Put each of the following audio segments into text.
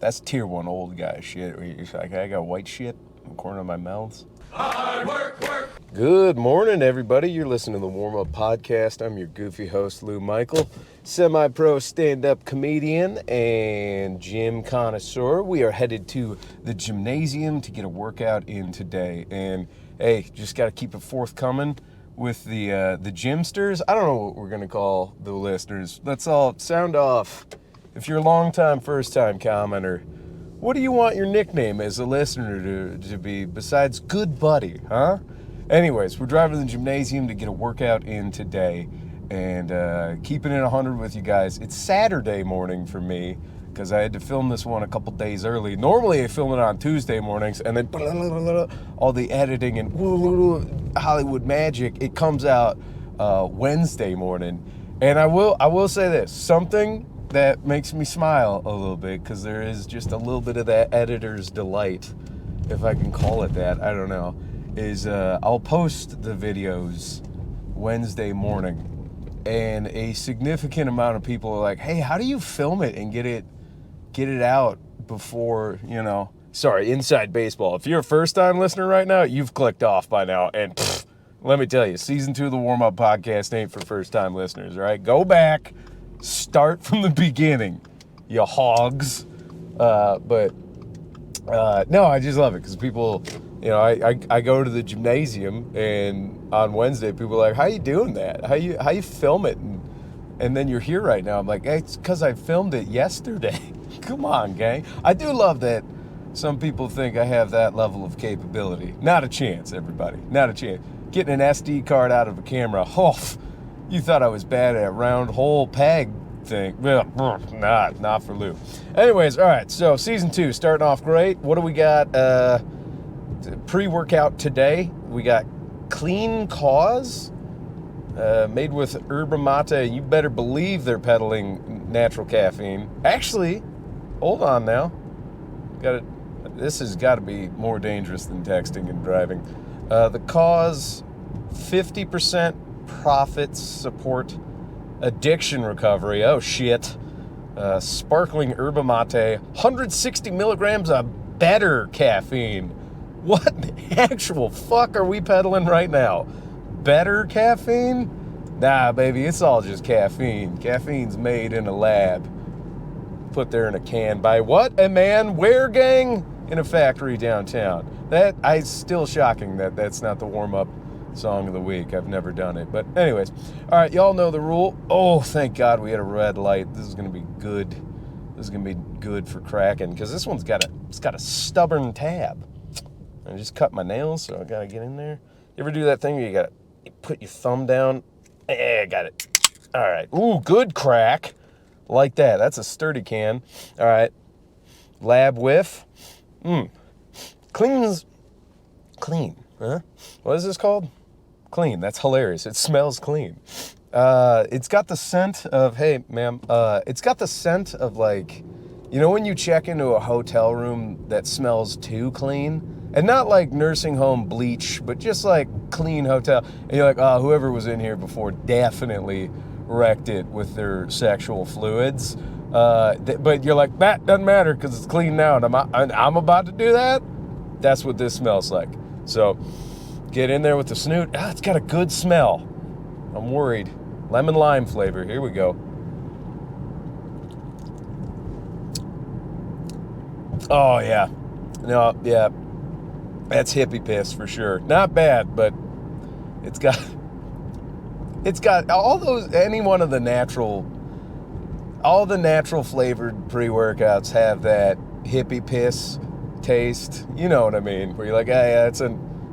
That's tier 1 old guy shit. Where you're like, I got white shit in the corner of my mouth. Hard work. Good morning, everybody. You're listening to the Warm Up Podcast. I'm your goofy host, Lou Michael, semi-pro stand-up comedian and gym connoisseur. We are headed to the gymnasium to get a workout in today. And, hey, just got to keep it forthcoming with the gymsters. I don't know what we're going to call the listeners. Let's all sound off. If you're a long-time, first-time commenter, what do you want your nickname as a listener to be besides good buddy, huh? Anyways, we're driving to the gymnasium to get a workout in today and keeping it 100 with you guys. It's Saturday morning for me because I had to film this one a couple days early. Normally I film it on Tuesday mornings and then all the editing and Hollywood magic, it comes out Wednesday morning. And I will say this, something that makes me smile a little bit because there is just a little bit of that editor's delight, if I can call it that, I don't know, is I'll post the videos Wednesday morning and a significant amount of people are like, hey, how do you film it and get it out before, sorry, inside baseball. If you're a first-time listener right now, you've clicked off by now, and let me tell you, season 2 of the Warm Up Podcast ain't for first-time listeners, all right? Go back. Start from the beginning, you hogs. No, I just love it because people, I go to the gymnasium and on Wednesday people are like, how you doing that? How you film it? And then you're here right now. I'm like, hey, it's because I filmed it yesterday. Come on, gang. I do love that some people think I have that level of capability. Not a chance, everybody. Not a chance. Getting an SD card out of a camera, you thought I was bad at round hole peg thing. Well, not for Lou. Anyways, all right, so season 2 starting off great. What do we got? Pre-workout today. We got Clean Cause, made with yerba mate. You better believe they're peddling natural caffeine. Actually, hold on now. This has got to be more dangerous than texting and driving. The Cause, 50% profits support addiction recovery. Oh shit. Sparkling yerba mate, 160 milligrams of better caffeine. What the actual fuck are we peddling right now? Better caffeine? Nah, baby, it's all just caffeine. Caffeine's made in a lab. Put there in a can by what? A man where, gang? In a factory downtown. It's still shocking that that's not the warm-up song of the week. I've never done it. But anyways, all right, y'all know the rule. Oh, thank God we had a red light. This is going to be good. This is going to be good for cracking because this one's got a stubborn tab. I just cut my nails, so I got to get in there. You ever do that thing where you put your thumb down? Got it. All right. Ooh, good crack. Like that. That's a sturdy can. All right. Lab whiff. Clean. Huh? What is this called? Clean. That's hilarious. It smells clean. It's got the scent of, hey, ma'am, it's got the scent of like, when you check into a hotel room that smells too clean, and not like nursing home bleach, but just like clean hotel, and you're like, oh, whoever was in here before definitely wrecked it with their sexual fluids. But you're like, that doesn't matter because it's clean now, and I'm about to do that. That's what this smells like. So get in there with the snoot. It's got a good smell. I'm worried. Lemon lime flavor. Here we go. Oh, yeah. No, yeah. That's hippie piss for sure. Not bad, but it's got all the natural flavored pre-workouts have that hippie piss taste. You know what I mean? Where you're like, yeah,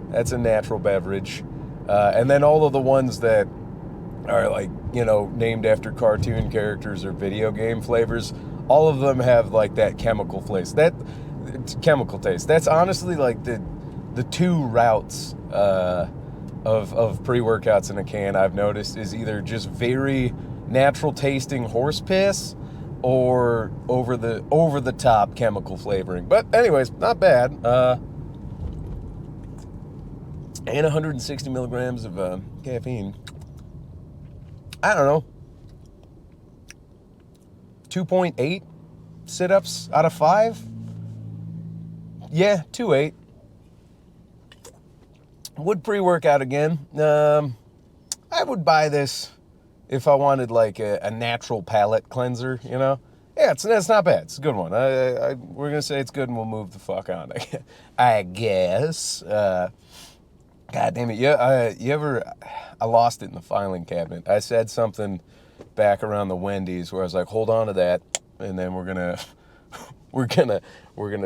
that's a natural beverage. And then all of the ones that are like, named after cartoon characters or video game flavors, all of them have like that chemical taste. That's honestly like the two routes of pre-workouts in a can I've noticed is either just very natural tasting horse piss or over the top chemical flavoring. But anyways, not bad. And 160 milligrams of caffeine. I don't know. 2.8 sit-ups out of 5. Yeah, 2-8. Would pre-workout again. I would buy this if I wanted like a natural palate cleanser, you know? Yeah, it's not bad. It's a good one. We're going to say it's good and we'll move the fuck on, I guess. God damn it. I lost it in the filing cabinet. I said something back around the Wendy's where I was like, hold on to that, and then we're gonna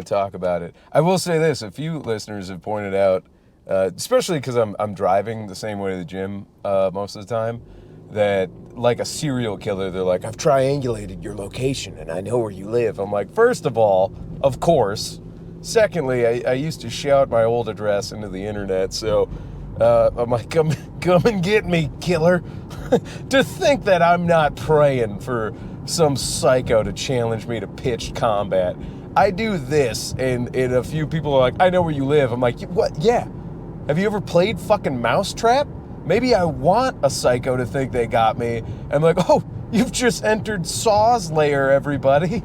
talk about it. I will say this: a few listeners have pointed out, especially because I'm driving the same way to the gym most of the time, that like a serial killer, they're like, I've triangulated your location and I know where you live. I'm like, first of all, of course. Secondly, I used to shout my old address into the internet, so I'm like, come and get me, killer. To think that I'm not praying for some psycho to challenge me to pitched combat. I do this, and a few people are like, I know where you live. I'm like, what? Yeah. Have you ever played fucking Mousetrap? Maybe I want a psycho to think they got me. I'm like, oh, you've just entered Saw's lair, everybody.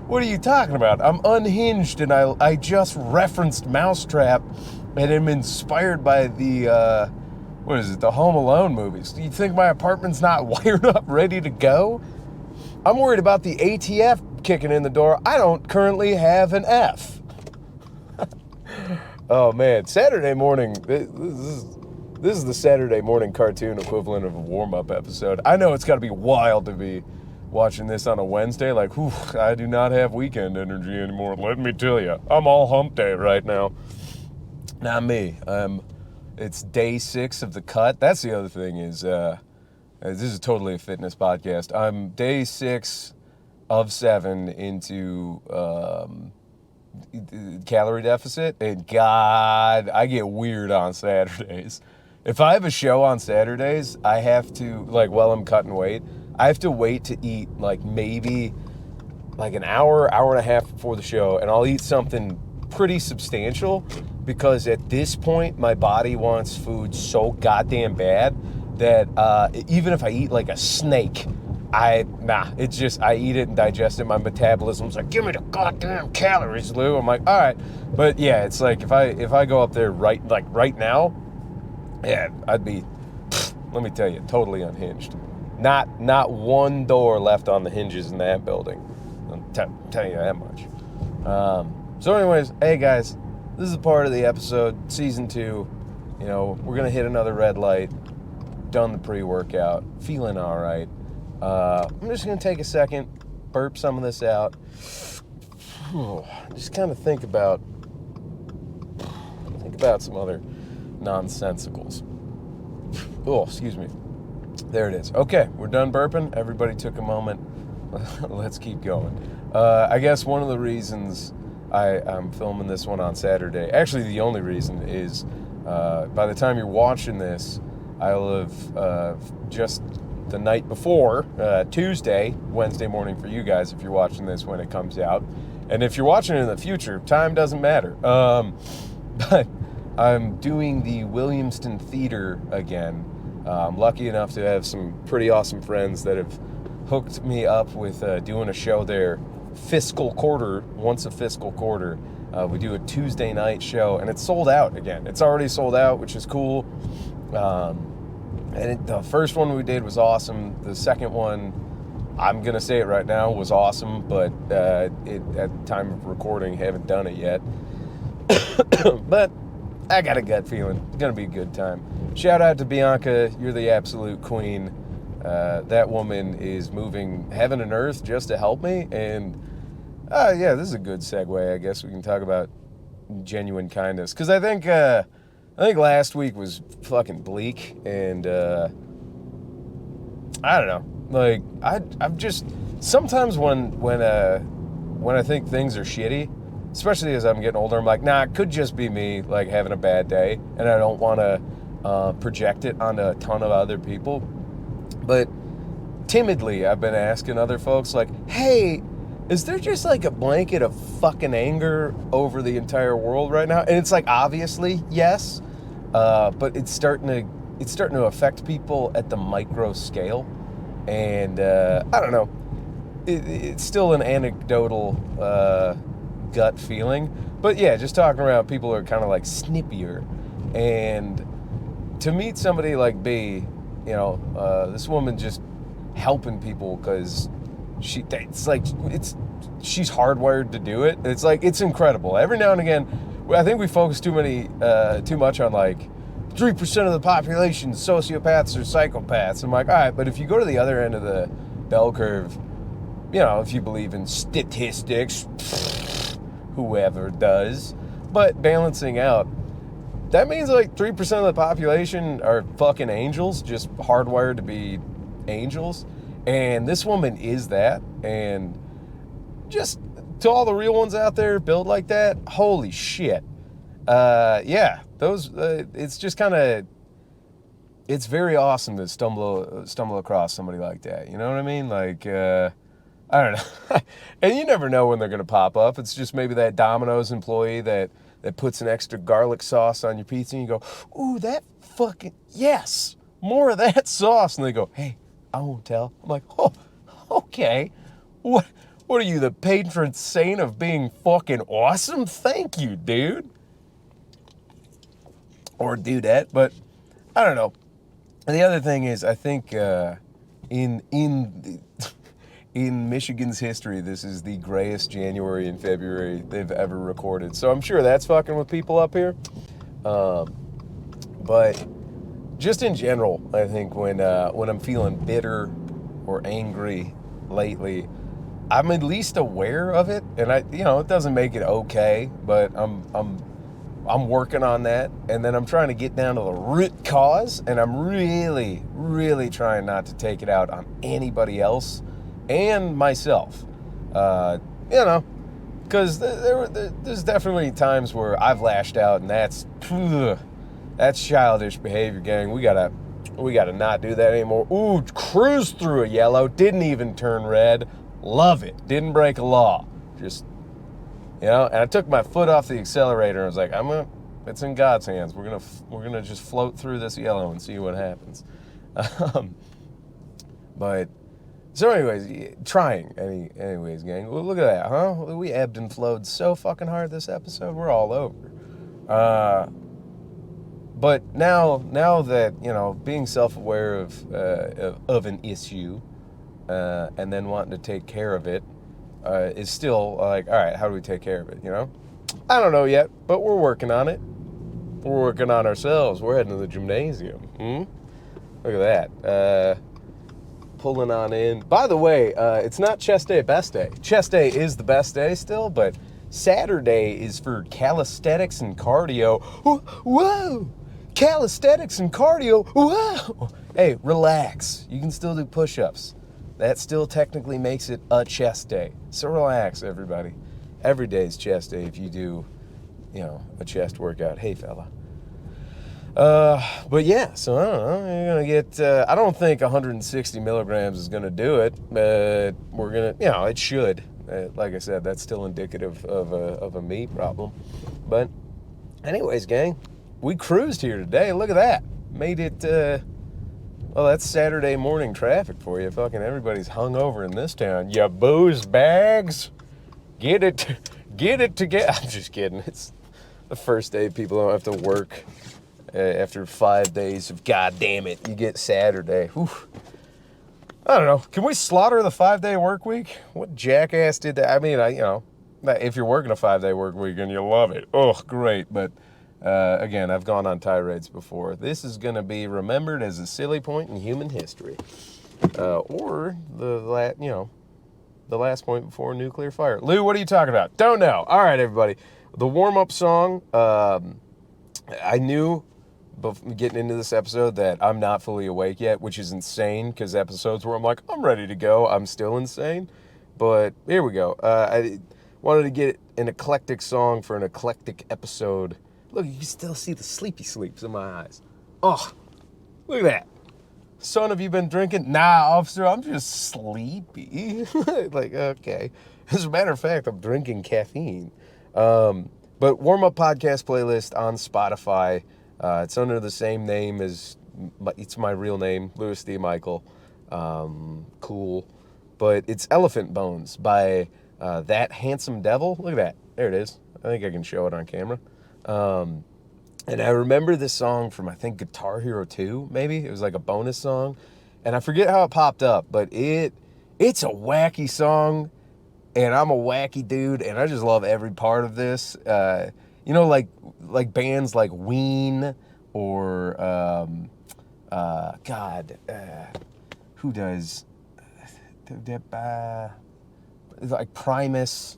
What are you talking about? I'm unhinged, and I just referenced Mousetrap, and am inspired by the, the Home Alone movies. Do you think my apartment's not wired up, ready to go? I'm worried about the ATF kicking in the door. I don't currently have an F. Oh, man. Saturday morning, this is the Saturday morning cartoon equivalent of a warm-up episode. I know it's got to be wild to be watching this on a Wednesday. Like, whew, I do not have weekend energy anymore. Let me tell you, I'm all hump day right now. Not me. It's day 6 of the cut. That's the other thing is, this is totally a fitness podcast. I'm day 6 of 7 into calorie deficit, and God, I get weird on Saturdays. If I have a show on Saturdays, I have to, like, while I'm cutting weight, I have to wait to eat, like, maybe like an hour and a half before the show, and I'll eat something pretty substantial, because at this point, my body wants food so goddamn bad that even if I eat like a snake, I eat it and digest it. My metabolism's like, give me the goddamn calories, Lou. I'm like, all right. But yeah, it's like if I go up there right now, yeah, I'd be, let me tell you, totally unhinged. Not one door left on the hinges in that building. I'm telling you that much. So anyways, hey guys, this is a part of the episode, season 2. You know, we're going to hit another red light. Done the pre-workout. Feeling all right. I'm just going to take a second, burp some of this out. Just kind of think about some other nonsensicals. Oh, excuse me. There it is. Okay, we're done burping. Everybody took a moment. Let's keep going. I guess one of the reasons I'm filming this one on Saturday, actually the only reason is by the time you're watching this, I'll have just the night before, Tuesday, Wednesday morning for you guys if you're watching this when it comes out. And if you're watching it in the future, time doesn't matter. But I'm doing the Williamston Theater again. I'm lucky enough to have some pretty awesome friends that have hooked me up with doing a show there once a fiscal quarter. We do a Tuesday night show, and it's sold out again. It's already sold out, which is cool. The first one we did was awesome. The second one, I'm going to say it right now, was awesome, but at the time of recording, haven't done it yet. But I got a gut feeling. It's going to be a good time. Shout out to Bianca. You're the absolute queen. That woman is moving heaven and earth just to help me. And, yeah, this is a good segue. I guess we can talk about genuine kindness. Because I think last week was fucking bleak. And, I don't know. Like, I'm just... Sometimes when I think things are shitty, especially as I'm getting older, I'm like, nah, it could just be me, like, having a bad day. And I don't want to project it onto a ton of other people. But timidly, I've been asking other folks, like, hey, is there just like a blanket of fucking anger over the entire world right now? And it's like, obviously, yes, but it's starting to affect people at the micro scale. And I don't know. it's still an anecdotal gut feeling. But yeah, just talking around, people are kind of like snippier. And to meet somebody like B, this woman just helping people because she's hardwired to do it. It's incredible. Every now and again, I think we focus too much on like 3% of the population sociopaths or psychopaths. I'm like, all right, but if you go to the other end of the bell curve, if you believe in statistics, whoever does, but balancing out, that means like 3% of the population are fucking angels, just hardwired to be angels. And this woman is that. And just to all the real ones out there built like that, holy shit. It's just kind of, it's very awesome to stumble across somebody like that. You know what I mean? Like, I don't know. And you never know when they're going to pop up. It's just maybe that Domino's employee that puts an extra garlic sauce on your pizza and you go, ooh, that fucking, yes, more of that sauce. And they go, hey, I won't tell. I'm like, oh, okay. What are you, the patron saint of being fucking awesome? Thank you, dude. Or dudette, but I don't know. And the other thing is, I think in Michigan's history, this is the grayest January and February they've ever recorded. So I'm sure that's fucking with people up here. But just in general, I think when I'm feeling bitter or angry lately, I'm at least aware of it, and it doesn't make it okay, but I'm working on that, and then I'm trying to get down to the root cause, and I'm really, really trying not to take it out on anybody else and myself. Because there's definitely times where I've lashed out, and that's childish behavior, gang. We gotta not do that anymore. Ooh, cruise through a yellow, didn't even turn red. Love it. Didn't break a law. Just, and I took my foot off the accelerator and I was like, it's in God's hands. We're gonna just float through this yellow and see what happens. But so anyways, anyways, gang. Well, look at that, huh? We ebbed and flowed so fucking hard this episode. We're all over. But now that being self-aware of an issue, and then wanting to take care of it, is still like, all right, how do we take care of it? I don't know yet, but we're working on it. We're working on ourselves. We're heading to the gymnasium. Look at that. Pulling on in. By the way, it's not chest day, best day. Chest day is the best day still, but Saturday is for calisthenics and cardio. Whoa! Calisthenics and cardio. Whoa! Hey, relax. You can still do push-ups. That still technically makes it a chest day. So relax, everybody. Every day is chest day if you do, a chest workout. Hey, fella. But yeah, so I don't know. You're going to get, I don't think 160 milligrams is going to do it. We're going to, it should. Like I said, that's still indicative of a me problem. But anyways, gang, we cruised here today. Look at that. Made it, well, that's Saturday morning traffic for you. Fucking everybody's hungover in this town. You booze bags. Get it together. I'm just kidding. It's the first day people don't have to work after 5 days of goddamn it. You get Saturday. Whew. I don't know. Can we slaughter the 5-day work week? What jackass did that? I mean, if you're working a 5-day work week and you love it, oh, great. But again, I've gone on tirades before. This is going to be remembered as a silly point in human history, or the last point before nuclear fire. Lou, what are you talking about? Don't know. All right, everybody. The warm-up song. I knew getting into this episode that I'm not fully awake yet, which is insane because episodes where I'm like, I'm ready to go, I'm still insane. But here we go. I wanted to get an eclectic song for an eclectic episode. Look, you can still see the sleepy sleeps in my eyes. Oh, look at that. Son, have you been drinking? Nah, officer, I'm just sleepy. Like, okay. As a matter of fact, I'm drinking caffeine. But warm-up podcast playlist on Spotify. It's under the same name as, it's my real name, Louis D. Michael. Cool. but it's Elephant Bones by That Handsome Devil. Look at that. There it is. I think I can show it on camera. And I remember this song from, I think, Guitar Hero 2, maybe. It was like a bonus song. And I forget how it popped up, but it's a wacky song, and I'm a wacky dude, and I just love every part of this. You know, like bands like Ween or, who does, like Primus.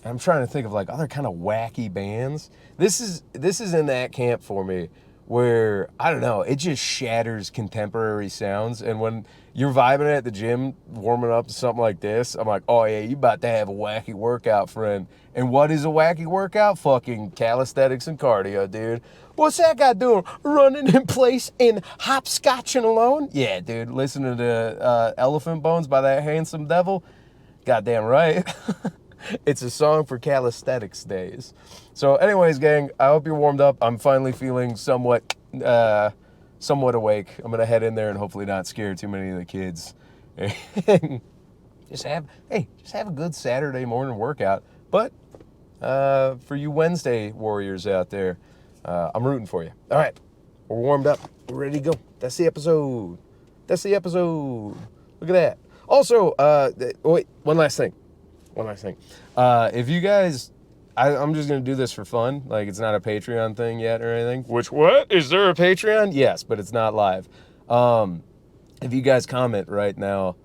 I'm trying to think of like other kind of wacky bands. This is in that camp for me where, I don't know, it just shatters contemporary sounds. And when you're vibing at the gym, warming up to something like this, I'm like, oh yeah, you about to have a wacky workout, friend. And what is a wacky workout? Fucking calisthenics and cardio, dude. What's that guy doing? Running in place and hopscotching alone? Yeah, dude, listening to Elephant Bones by That Handsome Devil. Goddamn right. It's a song for calisthenics days. So anyways, gang, I hope you're warmed up. I'm finally feeling somewhat awake. I'm going to head in there and hopefully not scare too many of the kids. just have a good Saturday morning workout. But for you Wednesday warriors out there, I'm rooting for you. All right, we're warmed up. We're ready to go. That's the episode. Look at that. Also, wait, one last thing. If you guys, I'm just going to do this for fun. Like, it's not a Patreon thing yet or anything. Which, what? Is there a Patreon? Yes, but it's not live. If you guys comment right now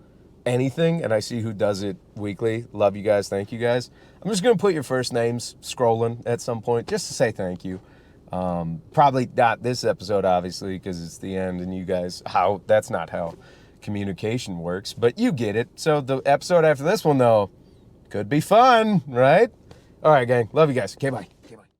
anything, and I see who does it weekly, love you guys, thank you guys. I'm just going to put your first names scrolling at some point just to say thank you. Probably not this episode, obviously, because it's the end and you guys, that's not how communication works, but you get it. So the episode after this one, though, could be fun, right? All right, gang. Love you guys. Okay, bye.